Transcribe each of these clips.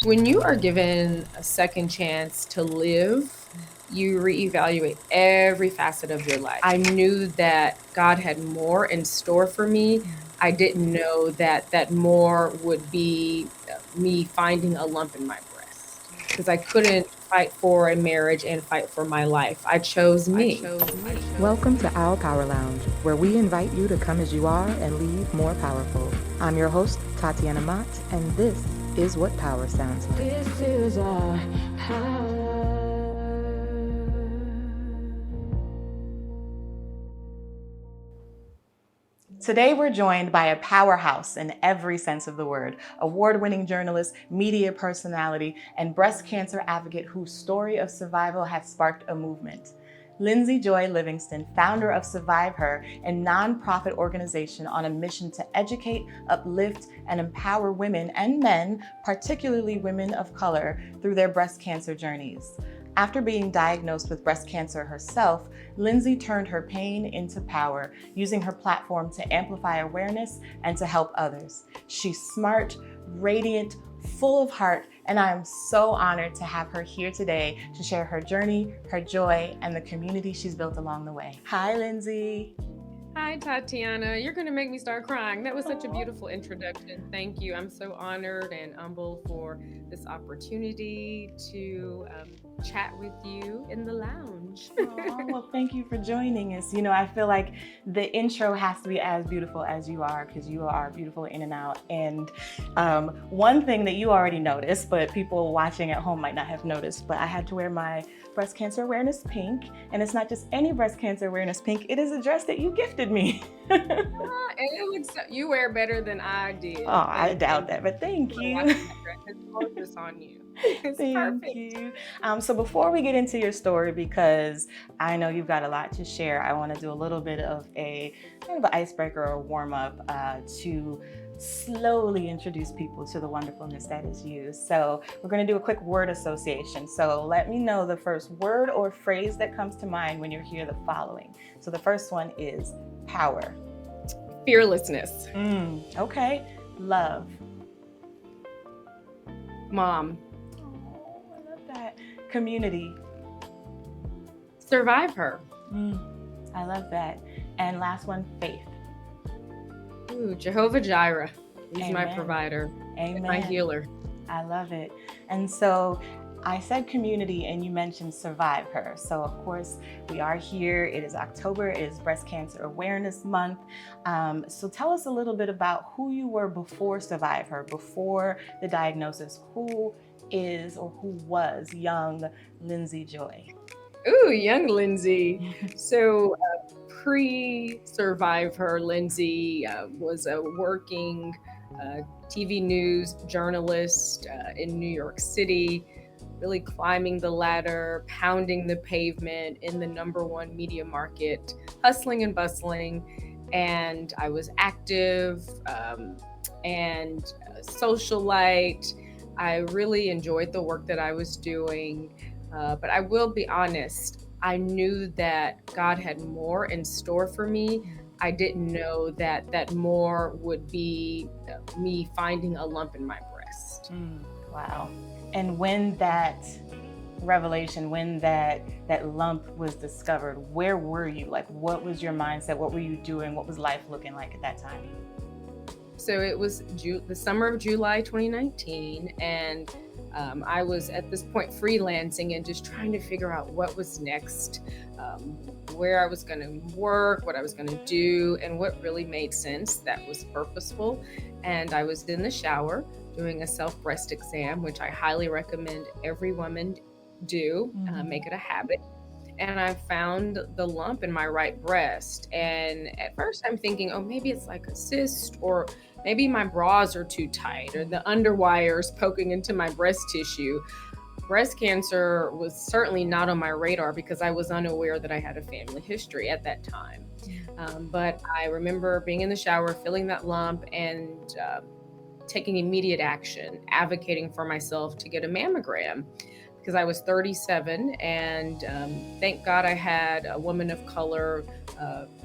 When you are given a second chance to live, you reevaluate every facet of your life. I knew that God had more in store for me. I didn't know that that more would be me finding a lump in my breast because I couldn't fight for a marriage and fight for my life. I chose me. Welcome to Our Power Lounge, where we invite you to come as you are and leave more powerful. I'm your host, Tatiana Mott, and this is what power sounds like. This is our power. Today, we're joined by a powerhouse in every sense of the word, award-winning journalist, media personality, and breast cancer advocate whose story of survival has sparked a movement. Lyndsay Joy Levingston, founder of SurviveHer, a nonprofit organization on a mission to educate, uplift, and empower women and men, particularly women of color, through their breast cancer journeys. After being diagnosed with breast cancer herself, Lyndsay turned her pain into power, using her platform to amplify awareness and to help others. She's smart, radiant, full of heart, and I am so honored to have her here today to share her journey, her joy, and the community she's built along the way. Hi, Lyndsay. Hi, Tatiana. You're going to make me start crying. That was such a beautiful introduction. Thank you. I'm so honored and humbled for this opportunity to chat with you in the lounge. Oh, well, thank you for joining us. You know, I feel like the intro has to be as beautiful as you are because you are beautiful in and out. And one thing that you already noticed, but people watching at home might not have noticed, but I had to wear my breast cancer awareness pink. And it's not just any breast cancer awareness pink, it is a dress that you gifted me. And it looks, you wear better than I did. Oh, I doubt that, but thank you. It's gorgeous on you. It's Thank perfect. you. So before we get into your story, because I know you've got a lot to share, I want to do a little bit of a kind of an icebreaker or warm up to slowly introduce people to the wonderfulness that is you. So we're going to do a quick word association. So let me know the first word or phrase that comes to mind when you hear the following. So the first one is power. Fearlessness. Okay. Love. Mom. Oh, I love that. Community. SurviveHer. I love that. And last one, faith. Ooh, Jehovah Jireh. He's Amen. my provider. Amen. And my healer. I love it. And so I said community and you mentioned SurviveHer. So of course we are here. It is October. It is Breast Cancer Awareness Month. So tell us a little bit about who you were before SurviveHer, before the diagnosis. Who is or who was young Lyndsay Joy? Ooh, young Lyndsay. So pre-SurviveHer, Lyndsay was a working TV news journalist in New York City, really climbing the ladder, pounding the pavement in the #1 media market, hustling and bustling. And I was active and socialite. I really enjoyed the work that I was doing. But I will be honest, I knew that God had more in store for me. I didn't know that that more would be me finding a lump in my breast. Wow. And when that revelation, when that lump was discovered, where were you? Like, what was your mindset? What were you doing? What was life looking like at that time? So it was the summer of July 2019, and I was at this point freelancing and just trying to figure out what was next, where I was going to work, what I was going to do, and what really made sense that was purposeful. And I was in the shower doing a self-breast exam, which I highly recommend every woman do, make it a habit. And I found the lump in my right breast. And at first I'm thinking, oh, maybe it's like a cyst, or maybe my bras are too tight, or the underwires poking into my breast tissue. Breast cancer was certainly not on my radar because I was unaware that I had a family history at that time. But I remember being in the shower, feeling that lump, and taking immediate action, advocating for myself to get a mammogram, because I was 37, and thank God I had a woman of color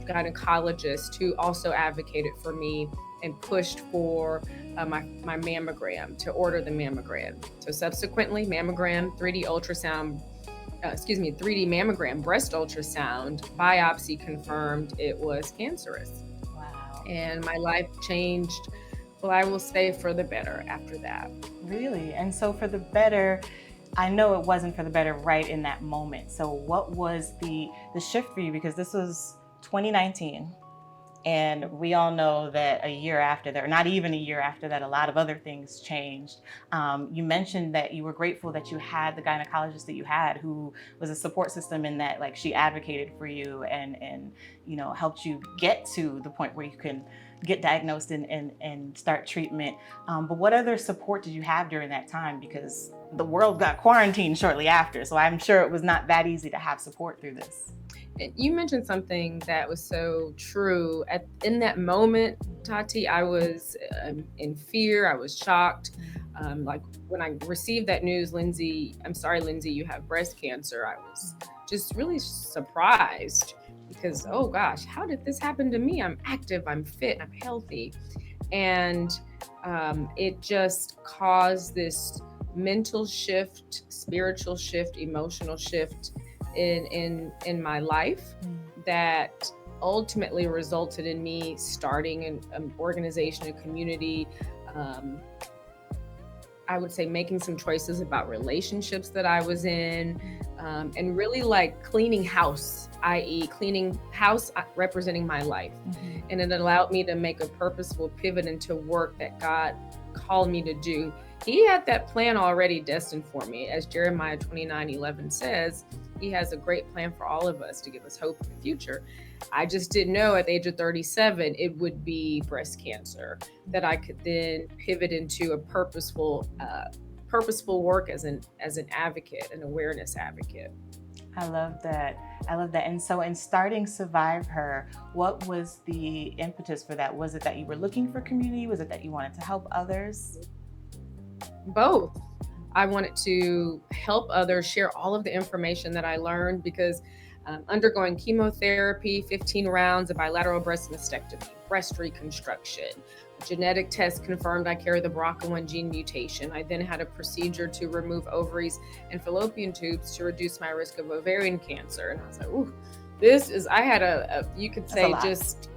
gynecologist who also advocated for me and pushed for my mammogram, to order the mammogram. So subsequently, 3D mammogram, breast ultrasound, biopsy confirmed it was cancerous. Wow. And my life changed, well, I will say, for the better after that. Really? And so for the better, I know it wasn't for the better right in that moment. So what was the shift for you? Because this was 2019. And we all know that a year after that, or not even a year after that, a lot of other things changed. You mentioned that you were grateful that you had the gynecologist that you had, who was a support system in that, like, she advocated for you and helped you get to the point where you can get diagnosed and start treatment. But what other support did you have during that time? Because the world got quarantined shortly after, so I'm sure it was not that easy to have support through this. You mentioned something that was so true. In that moment, Tati, I was in fear. I was shocked. Like when I received that news, Lyndsay, you have breast cancer, I was just really surprised because, oh gosh, how did this happen to me? I'm active, I'm fit, I'm healthy. And it just caused this mental shift, spiritual shift, emotional shift in my life that ultimately resulted in me starting an organization, a community. I would say making some choices about relationships that I was in, and really like cleaning house, i.e. cleaning house representing my life. And it allowed me to make a purposeful pivot into work that God called me to do. He had that plan already destined for me. As Jeremiah 29:11 says, He has a great plan for all of us to give us hope in the future. I just didn't know at the age of 37 it would be breast cancer, that I could then pivot into a purposeful work as an advocate, an awareness advocate. I love that. And so in starting SurviveHer, what was the impetus for that? Was it that you were looking for community? Was it that you wanted to help others? Both. I wanted to help others, share all of the information that I learned, because undergoing chemotherapy, 15 rounds of bilateral breast mastectomy, breast reconstruction, genetic test confirmed I carry the BRCA1 gene mutation. I then had a procedure to remove ovaries and fallopian tubes to reduce my risk of ovarian cancer. And I was like, ooh, I had you could say just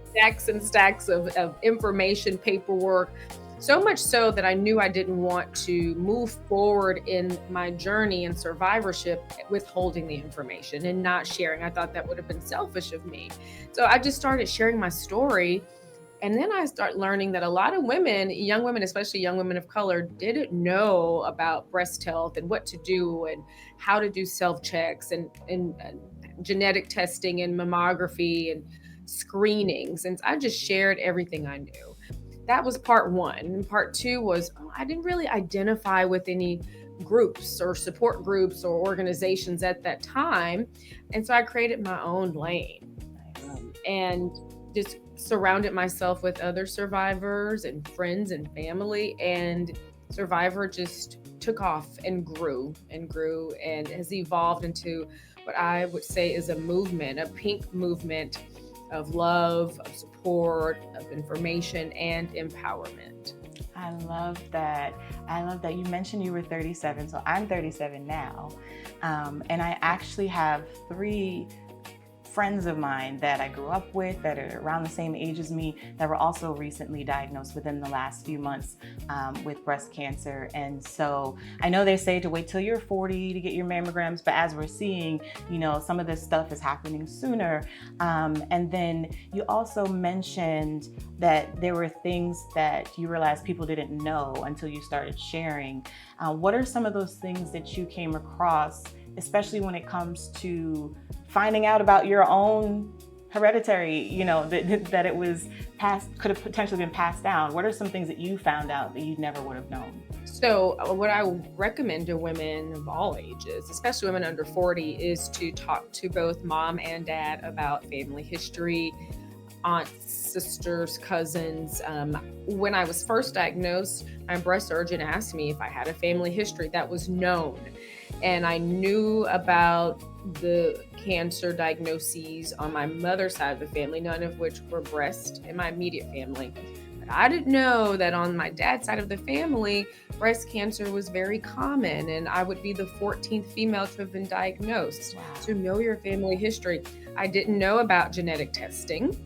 stacks and stacks of information, paperwork. So much so that I knew I didn't want to move forward in my journey and survivorship withholding the information and not sharing. I thought that would have been selfish of me. So I just started sharing my story. And then I start learning that a lot of women, young women, especially young women of color, didn't know about breast health and what to do and how to do self-checks and genetic testing and mammography and screenings. And I just shared everything I knew. That was part one. And part two was, I didn't really identify with any groups or support groups or organizations at that time. And so I created my own lane. And just surrounded myself with other survivors and friends and family, and SurviveHer just took off and grew and has evolved into what I would say is a movement, a pink movement of love, of support, of information, and empowerment. I love that. You mentioned you were 37, so I'm 37 now. And I actually have 3 friends of mine that I grew up with that are around the same age as me that were also recently diagnosed within the last few months with breast cancer. And so I know they say to wait till you're 40 to get your mammograms, but as we're seeing, some of this stuff is happening sooner. And then you also mentioned that there were things that you realized people didn't know until you started sharing. What are some of those things that you came across, especially when it comes to finding out about your own hereditary, that it was could have potentially been passed down? What are some things that you found out that you never would have known? So what I would recommend to women of all ages, especially women under 40, is to talk to both mom and dad about family history, aunts, sisters, cousins. When I was first diagnosed, my breast surgeon asked me if I had a family history that was known. And I knew about the cancer diagnoses on my mother's side of the family, none of which were breast in my immediate family. But I didn't know that on my dad's side of the family, breast cancer was very common, and I would be the 14th female to have been diagnosed. Wow. So know your family history. I didn't know about genetic testing.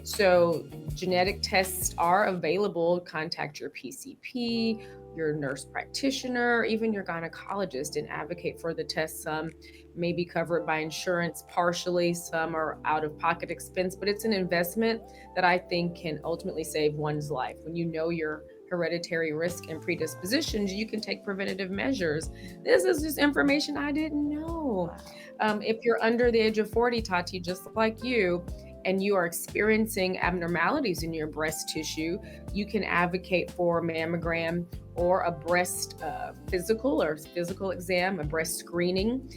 So genetic tests are available. Contact your PCP, your nurse practitioner, even your gynecologist, and advocate for the tests. Some may be covered by insurance partially, some are out of pocket expense, but it's an investment that I think can ultimately save one's life. When you know your hereditary risk and predispositions, you can take preventative measures. This is just information I didn't know. If you're under the age of 40, Tati, just like you, and you are experiencing abnormalities in your breast tissue, you can advocate for a mammogram or a breast physical exam, a breast screening.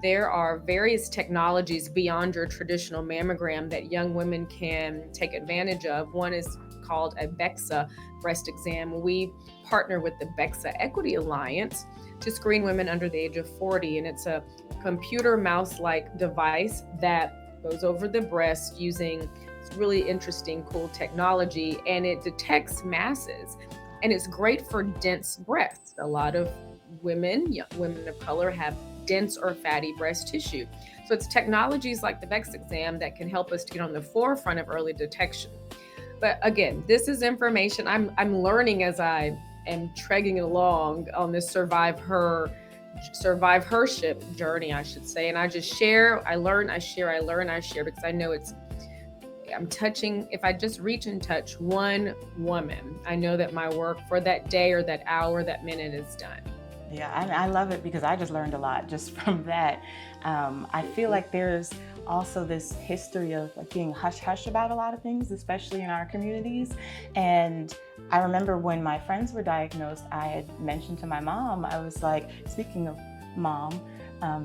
There are various technologies beyond your traditional mammogram that young women can take advantage of. One is called a BEXA breast exam. We partner with the BEXA Equity Alliance to screen women under the age of 40, and it's a computer mouse-like device that goes over the breast using really interesting, cool technology, and it detects masses. And it's great for dense breasts. A lot of women, young women of color, have dense or fatty breast tissue. So it's technologies like the BEX exam that can help us to get on the forefront of early detection. But again, this is information I'm learning as I am tregging along on this SurviveHership journey, I should say. And I just share, I learn, I share, I learn, I share, because I know I'm touching, if I just reach and touch one woman, I know that my work for that day or that hour, that minute is done. Yeah, I love it because I just learned a lot just from that. I feel like there's also this history of like being hush-hush about a lot of things, especially in our communities. And I remember when my friends were diagnosed, I had mentioned to my mom, I was like, speaking of mom,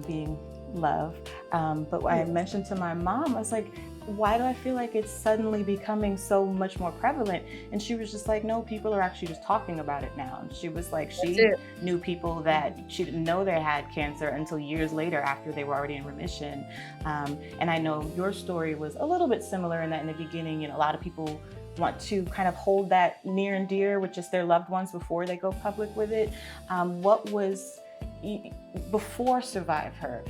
being love, but I mentioned to my mom, I was like, why do I feel like it's suddenly becoming so much more prevalent? And she was just like, no, people are actually just talking about it now. And she was like, she knew people that she didn't know they had cancer until years later after they were already in remission. And I know your story was a little bit similar in that in the beginning, a lot of people want to kind of hold that near and dear with just their loved ones before they go public with it. What was, before SurviveHer,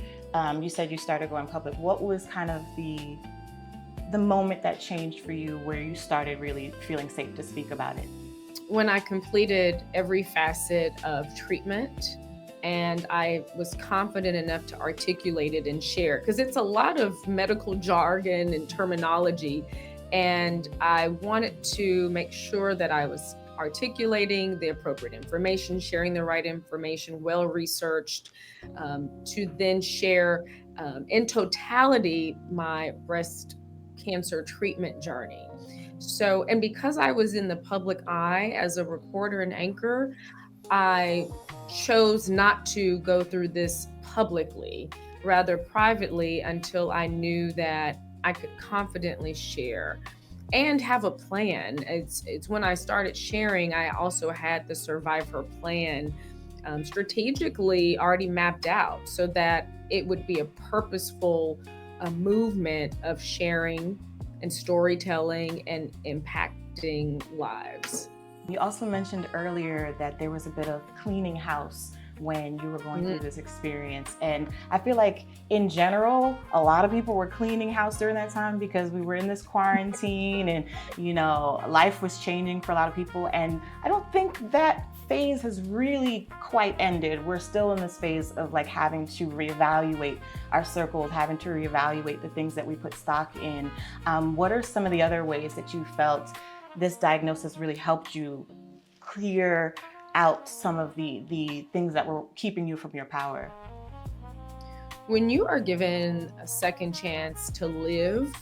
you said you started going public. What was kind of the moment that changed for you where you started really feeling safe to speak about it? When I completed every facet of treatment and I was confident enough to articulate it and share, because it's a lot of medical jargon and terminology, and I wanted to make sure that I was articulating the appropriate information, sharing the right information, well researched, to then share in totality my breast cancer treatment journey. So, and because I was in the public eye as a reporter and anchor, I chose not to go through this publicly, rather privately, until I knew that I could confidently share and have a plan. It's when I started sharing, I also had the SurviveHer plan strategically already mapped out so that it would be a purposeful movement of sharing and storytelling and impacting lives. You also mentioned earlier that there was a bit of cleaning house when you were going through this experience. And I feel like in general, a lot of people were cleaning house during that time because we were in this quarantine and, life was changing for a lot of people. And I don't think that phase has really quite ended. We're still in this phase of like having to reevaluate our circles, having to reevaluate the things that we put stock in. What are some of the other ways that you felt this diagnosis really helped you clear out some of the things that were keeping you from your power? When you are given a second chance to live,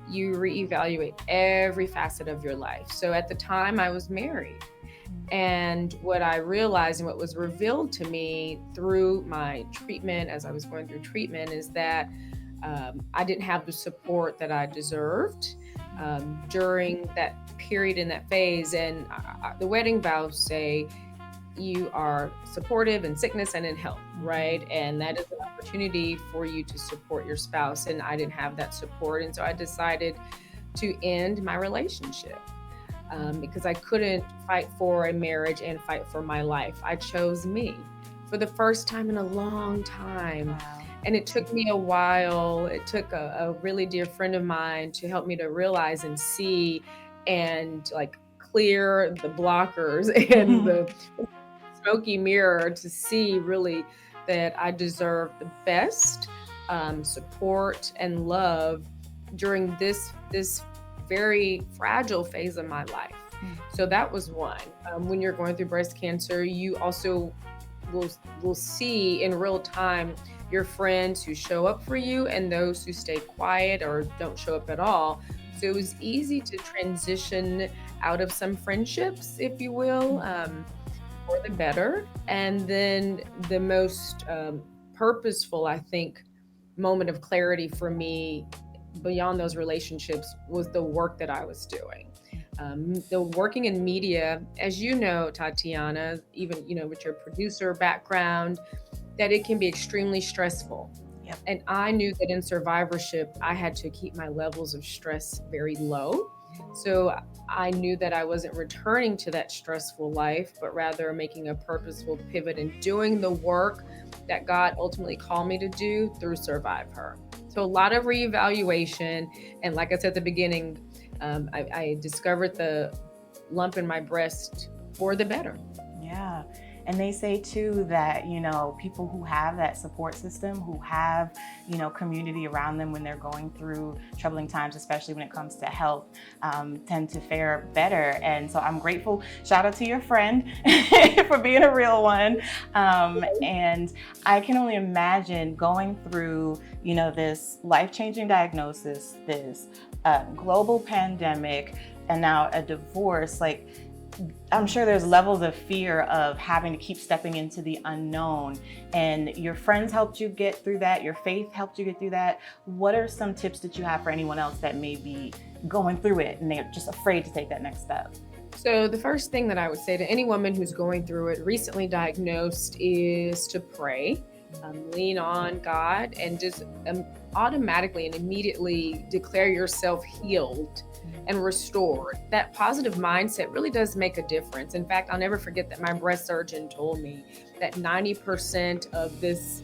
you reevaluate every facet of your life. So at the time I was married, and what I realized and what was revealed to me through my treatment as I was going through treatment is that I didn't have the support that I deserved during that period in that phase. And the wedding vows say you are supportive in sickness and in health, right? And that is an opportunity for you to support your spouse. And I didn't have that support. And so I decided to end my relationship. because I couldn't fight for a marriage and fight for my life. I chose me for the first time in a long time. Wow. And it took me a while. It took a really dear friend of mine to help me to realize and see and like clear the blockers and the smoky mirror to see really that I deserve the best support and love during this very fragile phase of my life. So that was one. When you're going through breast cancer, you also will see in real time your friends who show up for you and those who stay quiet or don't show up at all. So it was easy to transition out of some friendships, if you will, for the better. And then the most purposeful, I think, moment of clarity for me beyond those relationships was the work that I was doing. The working in media, as you know, Tatiana, even with your producer background, that it can be extremely stressful. Yep. And I knew that in survivorship, I had to keep my levels of stress very low. So I knew that I wasn't returning to that stressful life, but rather making a purposeful pivot and doing the work that God ultimately called me to do through SurviveHer. So a lot of reevaluation. And like I said at the beginning, I discovered the lump in my breast for the better. Yeah. And they say too that, people who have that support system, who have, community around them when they're going through troubling times, especially when it comes to health, tend to fare better. And so I'm grateful. Shout out to your friend for being a real one. And I can only imagine going through, this life-changing diagnosis, this global pandemic, and now a divorce. Like, I'm sure there's levels of fear of having to keep stepping into the unknown, and your friends helped you get through that. Your faith helped you get through that. What are some tips that you have for anyone else that may be going through it and they're just afraid to take that next step? So the first thing that I would say to any woman who's going through it, recently diagnosed, is to pray, lean on God, and just automatically and immediately declare yourself healed and restored. That positive mindset really does make a difference. In fact, I'll never forget that my breast surgeon told me that 90% of this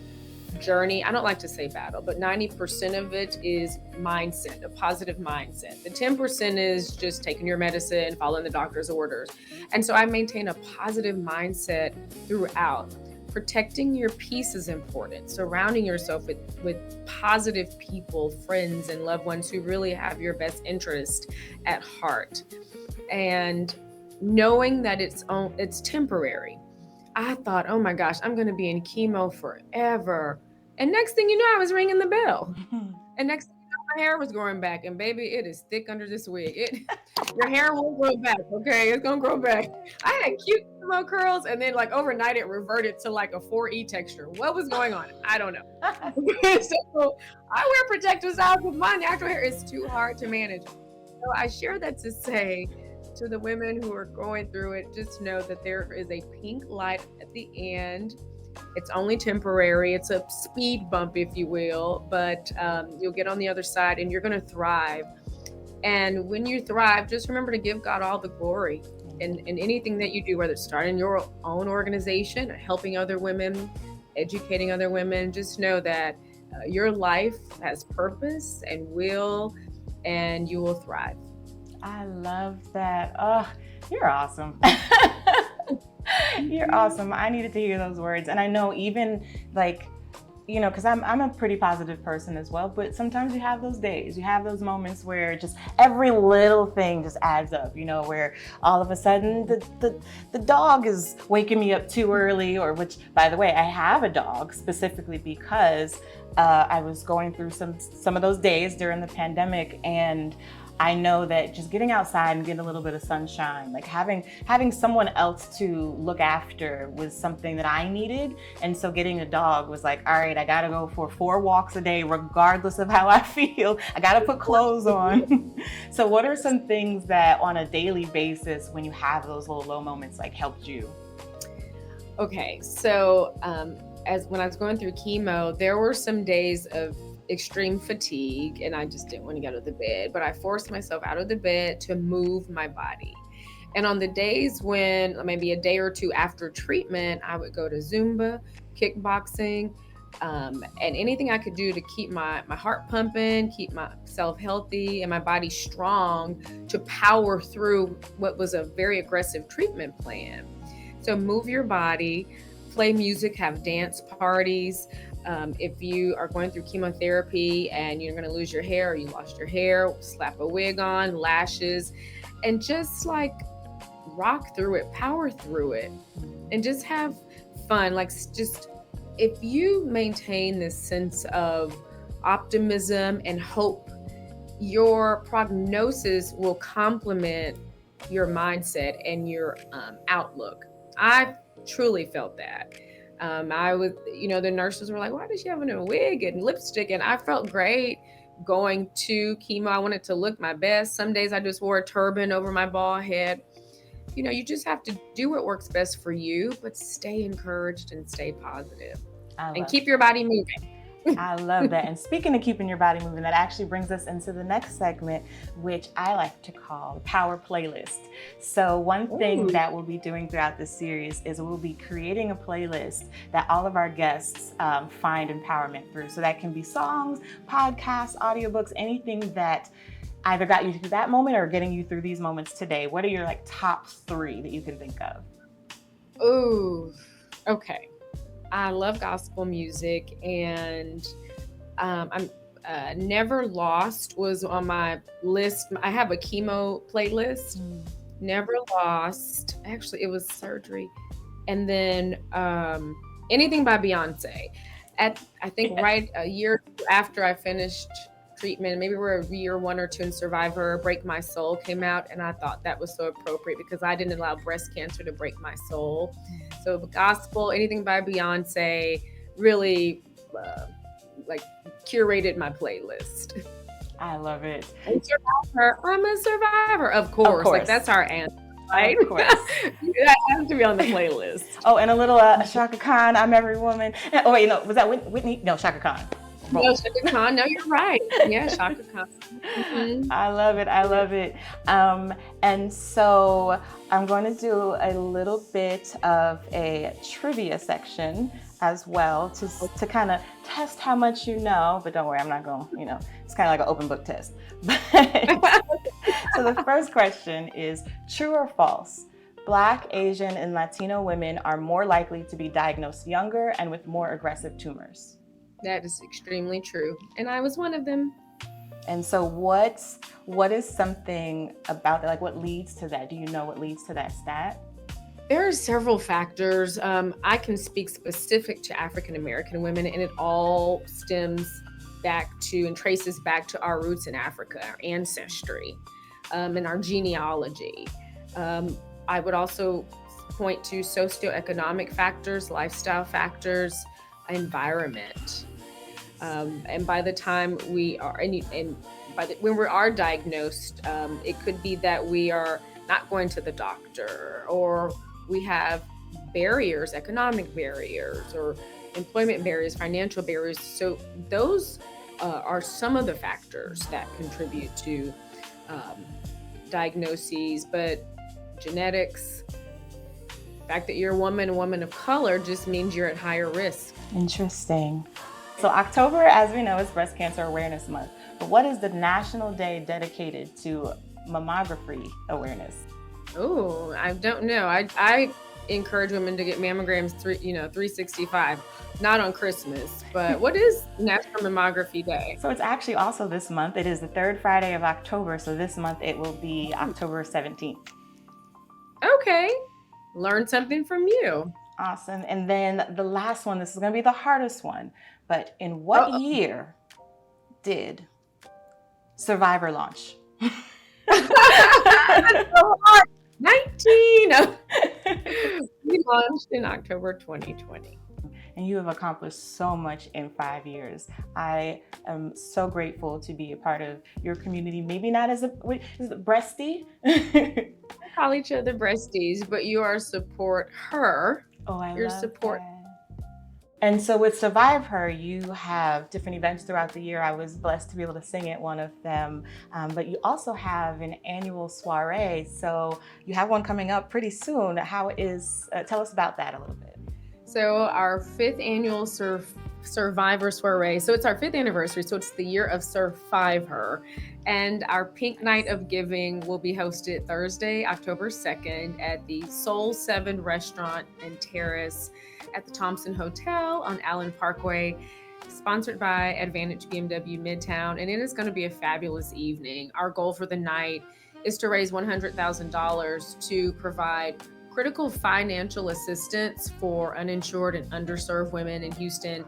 journey, I don't like to say battle, but 90% of it is mindset, a positive mindset. The 10% is just taking your medicine, following the doctor's orders. And so I maintain a positive mindset throughout. Protecting your peace is important. Surrounding yourself with positive people, friends, and loved ones who really have your best interest at heart. And knowing that it's temporary. I thought, oh my gosh, I'm going to be in chemo forever. And next thing you know, I was ringing the bell. And next thing you know, my hair was growing back. And baby, it is thick under this wig. Your hair won't grow back, okay? It's going to grow back. I had cute chemo curls, and then like overnight it reverted to like a 4E texture. What was going on? I don't know. So I wear protective styles with my natural hair. It's too hard to manage. So I share that to say to the women who are going through it, just know that there is a pink light at the end. It's only temporary. It's a speed bump, if you will, but you'll get on the other side and you're going to thrive. And when you thrive, just remember to give God all the glory in anything that you do, whether it's starting your own organization, helping other women, educating other women. Just know that your life has purpose and will, and you will thrive. I love that. Oh, you're awesome. You're awesome. I needed to hear those words. And I know even like, because I'm a pretty positive person as well, but sometimes you have those days, you have those moments where just every little thing just adds up, where all of a sudden the dog is waking me up too early, or which, by the way, I have a dog specifically because I was going through some of those days during the pandemic, and I know that just getting outside and getting a little bit of sunshine, like having someone else to look after was something that I needed. And so getting a dog was like, all right, I gotta go for 4 walks a day, regardless of how I feel. I gotta put clothes on. So what are some things that on a daily basis, when you have those little low moments, like helped you? Okay, so as when I was going through chemo, there were some days of extreme fatigue and I just didn't want to get out of the bed, but I forced myself out of the bed to move my body. And on the days when maybe a day or two after treatment, I would go to Zumba, kickboxing, and anything I could do to keep my heart pumping, keep myself healthy and my body strong to power through what was a very aggressive treatment plan. So move your body, play music, have dance parties. If you are going through chemotherapy and you're going to lose your hair or you lost your hair, slap a wig on, lashes, and just like rock through it, power through it, and just have fun. Like, just if you maintain this sense of optimism and hope, your prognosis will complement your mindset and your outlook. I truly felt that. I was, the nurses were like, why does she have a wig and lipstick? And I felt great going to chemo. I wanted to look my best. Some days I just wore a turban over my bald head. You just have to do what works best for you, but stay encouraged and stay positive and keep your body moving. I love that. And speaking of keeping your body moving, that actually brings us into the next segment, which I like to call the Power Playlist. So one thing that we'll be doing throughout this series is we'll be creating a playlist that all of our guests find empowerment through. So that can be songs, podcasts, audiobooks, anything that either got you through that moment or getting you through these moments today. What are your top 3 that you can think of? Ooh, okay. I love gospel music, and I'm Never Lost was on my list. I have a chemo playlist. Never Lost. Actually, it was surgery. And then anything by Beyonce. I think right a year after I finished treatment, maybe we're a year 1 or 2 in SurviveHer, Break My Soul came out, and I thought that was so appropriate because I didn't allow breast cancer to break my soul. So gospel, anything by Beyonce, really curated my playlist. I love it. And SurviveHer, I'm a survivor, of course. Like, that's our answer, right? Of course. That has to be on the playlist. Oh, and a little Shaka Khan, I'm Every Woman. Oh wait, no, was that Whitney? No, Shaka Khan. No, Shaka Khan. No, you're right. Yeah, Shaka Khan. Mm-hmm. I love it. I love it. And so I'm going to do a little bit of a trivia section as well to kind of test how much you know. But don't worry, I'm not going, it's kind of like an open book test. So the first question is, true or false? Black, Asian, and Latino women are more likely to be diagnosed younger and with more aggressive tumors. That is extremely true. And I was one of them. And so what is something about that? Like, what leads to that? Do you know what leads to that stat? There are several factors. I can speak specific to African American women, and it all stems back to and traces back to our roots in Africa, our ancestry, and our genealogy. I would also point to socioeconomic factors, lifestyle factors, environment. And by the time we are, when we are diagnosed, it could be that we are not going to the doctor, or we have barriers, economic barriers, or employment barriers, financial barriers. So those are some of the factors that contribute to diagnoses, but genetics, the fact that you're a woman of color just means you're at higher risk. Interesting. So October, as we know, is Breast Cancer Awareness Month. But what is the national day dedicated to mammography awareness? Oh, I don't know. I encourage women to get mammograms 365, not on Christmas. But what is National Mammography Day? So it's actually also this month. It is the 3rd Friday of October. So this month it will be October 17th. Okay. Learn something from you. Awesome. And then the last one, this is going to be the hardest one. But in what year did SurviveHer launch? That's so hard. 19. We launched in October 2020. And you have accomplished so much in 5 years. I am so grateful to be a part of your community. Maybe not as is it breastie? We call each other breasties, but you are support her. Oh, I your love support. that. And so with SurviveHer, you have different events throughout the year. I was blessed to be able to sing at one of them. But you also have an annual soiree. So you have one coming up pretty soon. Tell us about that a little bit. So our fifth annual Survivor Soiree. So it's our fifth anniversary. So it's the year of SurviveHer. And our Pink Night of Giving will be hosted Thursday, October 2nd at the Soul 7 Restaurant and Terrace at the Thompson Hotel on Allen Parkway, sponsored by Advantage BMW Midtown. And it is going to be a fabulous evening. Our goal for the night is to raise $100,000 to provide critical financial assistance for uninsured and underserved women in Houston,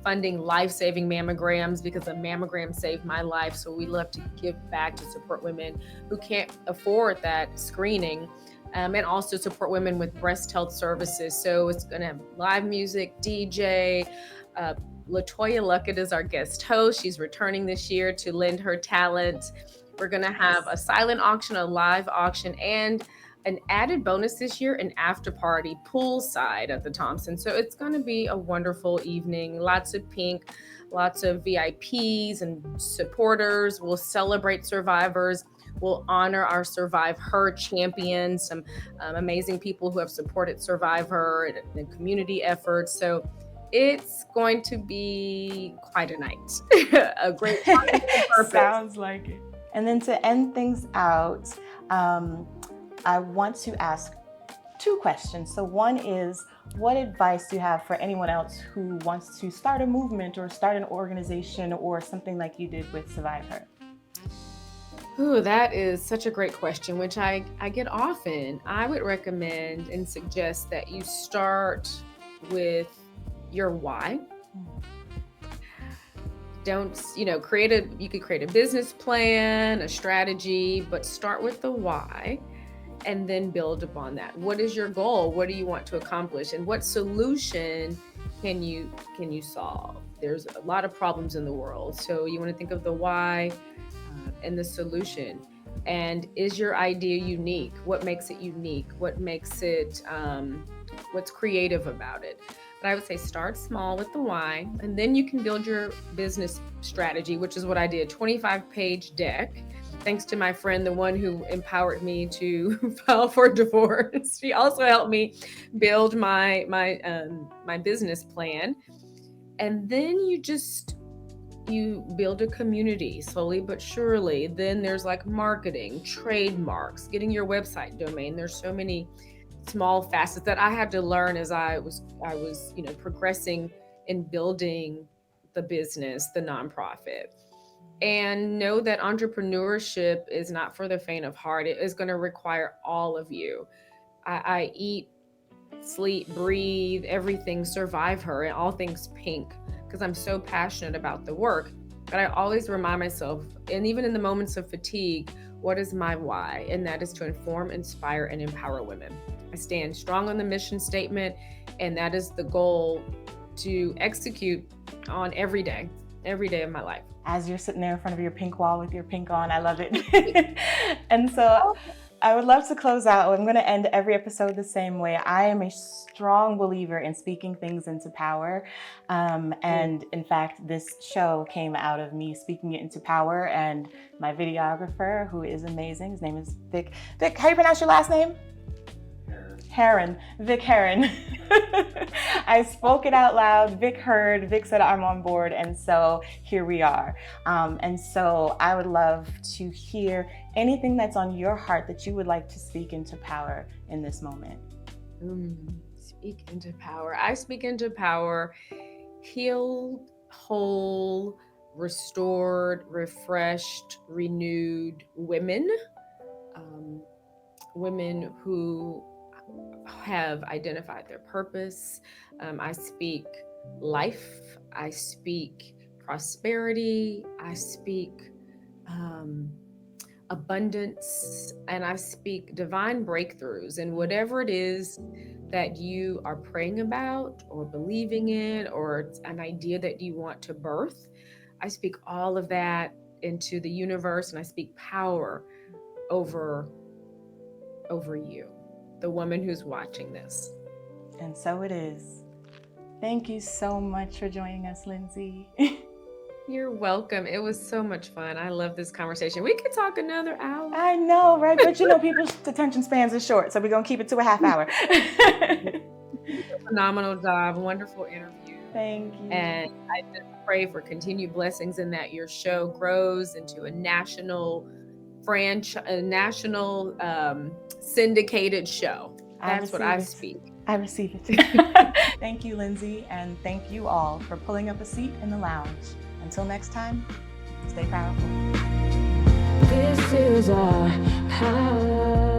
funding life-saving mammograms because a mammogram saved my life. So we love to give back to support women who can't afford that screening, and also support women with breast health services. So it's going to have live music, DJ. LaToya Luckett is our guest host. She's returning this year to lend her talent. We're going to have a silent auction, a live auction, and an added bonus this year, an after party poolside at the Thompson. So it's going to be a wonderful evening. Lots of pink, lots of VIPs and supporters. We'll celebrate survivors. We'll honor our SurviveHer champions, some amazing people who have supported SurviveHer and community efforts. So it's going to be quite a night. A great time. Sounds like it. And then to end things out, I want to ask two questions. So one is, what advice do you have for anyone else who wants to start a movement or start an organization or something like you did with SurviveHer? Ooh, that is such a great question, which I get often. I would recommend and suggest that you start with your why. Don't, you could create a business plan, a strategy, but start with the why and then build upon that. What is your goal? What do you want to accomplish? And what solution can you solve? There's a lot of problems in the world. So you want to think of the why and the solution. And is your idea unique? What makes it unique? What makes it, what's creative about it? But I would say start small with the why, and then you can build your business strategy, which is what I did, 25-page deck. Thanks to my friend, the one who empowered me to file for divorce. She also helped me build my business plan. And then you build a community slowly but surely. Then there's like marketing, trademarks, getting your website domain. There's so many small facets that I had to learn as I was progressing in building the business, the nonprofit. And know that entrepreneurship is not for the faint of heart. It is going to require all of you. I eat, sleep, breathe, everything, SurviveHer, and all things pink, because I'm so passionate about the work. But I always remind myself, and even in the moments of fatigue, what is my why? And that is to inform, inspire, and empower women. I stand strong on the mission statement, and that is the goal to execute on every day of my life. As you're sitting there in front of your pink wall with your pink on, I love it. And so I would love to close out. I'm going to end every episode the same way. I am a strong believer in speaking things into power. And in fact, this show came out of me speaking it into power, and my videographer, who is amazing, his name is Vic. Vic, how do you pronounce your last name? Heron, Vic Heron. I spoke it out loud. Vic heard, Vic said I'm on board, and so here we are. And so I would love to hear anything that's on your heart that you would like to speak into power in this moment. Speak into power. I speak into power, healed, whole, restored, refreshed, renewed women. Women who have identified their purpose. I speak life. I speak prosperity. I speak abundance, and I speak divine breakthroughs. And whatever it is that you are praying about or believing in, or an idea that you want to birth, I speak all of that into the universe, and I speak power over you, the woman who's watching this. And so it is. Thank you so much for joining us, Lyndsay. You're welcome. It was so much fun. I love this conversation. We could talk another hour. I know, right? But you know, people's attention spans are short, so we're going to keep it to a half hour. Phenomenal job. Wonderful interview. Thank you. And I just pray for continued blessings and that your show grows into a national syndicated show. That's what I speak. I receive it. Thank you, Lyndsay, and thank you all for pulling up a seat in the lounge. Until next time, stay powerful. This is our power.